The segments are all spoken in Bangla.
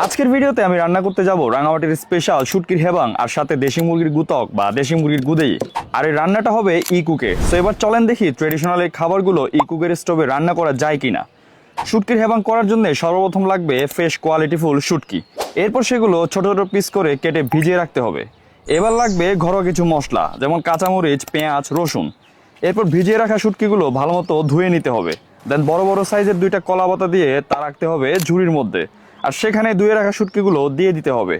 আজকের ভিডিওতে আমি রান্না করতে যাব রাঙামাটির স্পেশাল শুটকির হেবাং আর সাথে দেশি মুরগির গুতক বা দেশি মুরগির গুদেই। আর এই রান্নাটা হবে ই কুকে। তো এবার চলেন দেখি ট্রেডিশনাল এই খাবারগুলো ই কুকের স্টোভে রান্না করা যায় কিনা। শুটকির হেবাং করার জন্য সর্বপ্রথম লাগবে ফ্রেশ কোয়ালিটিফুল শুটকি। এরপর সেগুলো ছোট ছোট পিস করে কেটে ভিজিয়ে রাখতে হবে। এবার লাগবে ঘরোয়া কিছু মশলা যেমন কাঁচামরিচ, পেঁয়াজ, রসুন। এরপর ভিজিয়ে রাখা শুটকিগুলো ভালোমতো ধুয়ে নিতে হবে। দেন বড় বড় সাইজের দুইটা কলা পাতা দিয়ে তা রাখতে হবে ঝুড়ির মধ্যে, আর সেখানে ধুয়ে রাখা শুটকিগুলো দিয়ে দিতে হবে।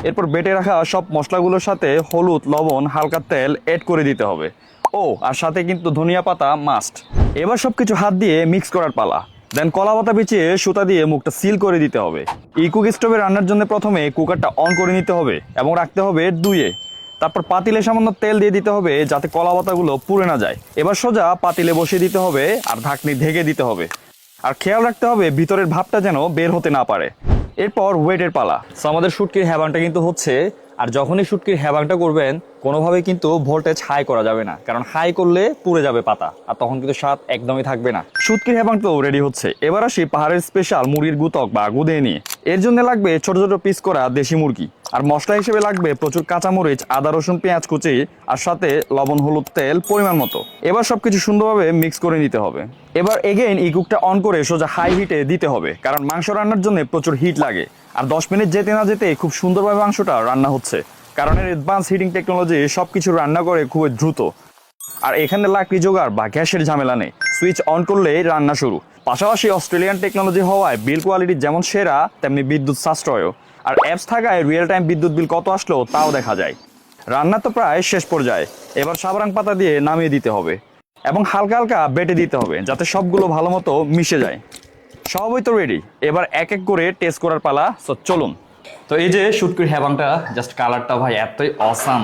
এরপর বেটে রাখা সব মশলাগুলোর সাথে হলুদ, লবণ, হালকা তেল এড করে দিতে হবে। ও আর সাথে কিন্তু ধনিয়া পাতা মাস্ট। এবার সবকিছু হাত দিয়ে মিক্স করার পালা। দেন কলা পাতা বিছিয়ে সুতা দিয়ে মুখটা সিল করে দিতে হবে। এই কুক স্টোভে রান্নার জন্য প্রথমে কুকারটা অন করে নিতে হবে এবং রাখতে হবে দুইয়ে। তারপর পাতিলে সামান্য তেল দিয়ে দিতে হবে যাতে কলা পাতাগুলো পুড়ে না যায়। এবার সোজা পাতিলে বসিয়ে দিতে হবে আর ঢাকনি ঢেকে দিতে হবে। আর খেয়াল রাখতে হবে ভিতরের ভাপটা যেন বের হতে না পারে। এরপর ওয়েটের পালা। সো আমাদের শুটকির হ্যাবাংটা কিন্তু হচ্ছে। আর যখনই শুটকির হ্যাবাংটা করবেন কোনোভাবে কিন্তু ভোল্টেজ হাই করা যাবে না, কারণ হাই করলে পুড়ে যাবে পাতা আর তখন কিন্তু স্বাদ একদমই থাকবে না। শুটকির হ্যাবাং তো রেডি হচ্ছে। এবার আসি পাহাড়ের স্পেশাল মুরগির গুতক বা গুদে নিয়ে। এর জন্য লাগবে ছোট ছোট পিস করা দেশি মুরগি, আর মশলা হিসেবে লাগবে প্রচুর কাঁচামরিচ, আদা, রসুন, পেঁয়াজ কুচি, আর সাথে লবণ, হলুদ, তেল পরিমাণ মতো। এবার সবকিছু সুন্দরভাবে মিক্স করে নিতে হবে। এবার এগেইন এই কুকটা অন করে সোজা হাই হিটে দিতে হবে, কারণ মাংস রান্নার জন্য প্রচুর হিট লাগে। আর 10 মিনিট যেতে না যেতে খুব সুন্দরভাবে মাংসটা রান্না হচ্ছে, কারণ এর অ্যাডভান্স হিটিং টেকনোলজি সবকিছু রান্না করে খুবই দ্রুত। আর এখানে লাকড়ি জোগাড় বা গ্যাসের ঝামেলা নেই, সুইচ অন করলেই রান্না শুরু। পাশাপাশি অস্ট্রেলিয়ান টেকনোলজি হওয়ায় বিল কোয়ালিটি যেমন সেরা তেমনি বিদ্যুৎ সাশ্রয়ও। আর অ্যাপস থাকায় রিয়েল টাইম বিদ্যুৎ বিল কত আসলো তাও দেখা যায়। রান্না তো প্রায় শেষ পর্যায়ে। এবার সাবারাং পাতা দিয়ে নামিয়ে দিতে হবে এবং হালকা হালকা বেটে দিতে হবে যাতে সবগুলো ভালো মতো মিশে যায়। সবই তো রেডি, এবার এক এক করে টেস্ট করার পালা। সো চলুন। তো এই যে শুটকির হ্যাবাংটা, জাস্ট কালারটা ভাই এতই অসাম,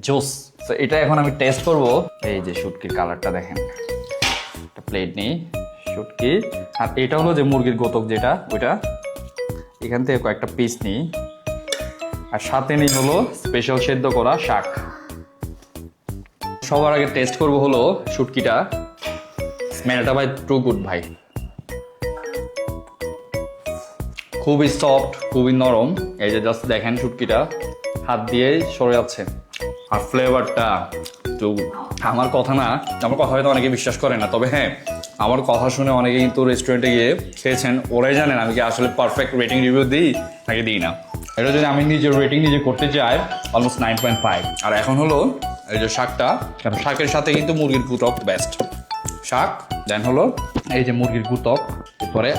জোস। তো এটা এখন আমি টেস্ট করব। এই যে শুটকির কালারটা দেখেন। একটা প্লেট নিই শুটকি, আর এটা হলো যে মুরগির গোতক যেটা ওইটা, এখান থেকে কয়েকটা পিস নিই, আর সাথে নিই হলো স্পেশাল সেদ্ধ করা শাক। সবার আগে টেস্ট করব হলো শুটকিটা। স্মেলটা ভাই টু গুড ভাই, খুবই সফট, খুবই নরম। এই যে জাস্ট দেখেন শুটকিটা হাত দিয়ে সরে যাচ্ছে, আর ফ্লেভারটা তো আমার কথা না, আমার কথা হয়তো অনেকে বিশ্বাস করে না, তবে হ্যাঁ আমার কথা শুনে অনেকে কিন্তু রেস্টুরেন্টে গিয়ে খেয়েছেন, ওরাই জানেন আমি কি আসলে পারফেক্ট রেটিং রিভিউ দিই নাকি দিই না। এটা যদি আমি নিজের রেটিং নিজে করতে চাই অলমোস্ট 9.5। আর এখন হলো এই যে শাকটা, কারণ শাকের সাথে কিন্তু মুরগির গুতক বেস্ট। শাক দেন হলো এই যে মুরগির গুতক, এরপরে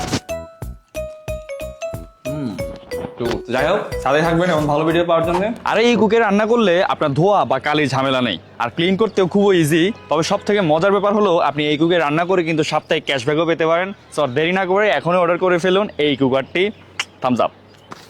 যাই হোক, সাথে থাকবেন এবং ভালো ভিডিও পাওয়ার জন্য। আর এই কুকে রান্না করলে আপনার ধোয়া বা কালির ঝামেলা নেই, আর ক্লিন করতেও খুব ইজি। তবে সব থেকে মজার ব্যাপার হলো আপনি এই কুকে রান্না করে কিন্তু সাপ্তাহিক ক্যাশব্যাকও পেতে পারেন। সো দেরি না করে এখনই অর্ডার করে ফেলুন এই কুকারটি। Thums up.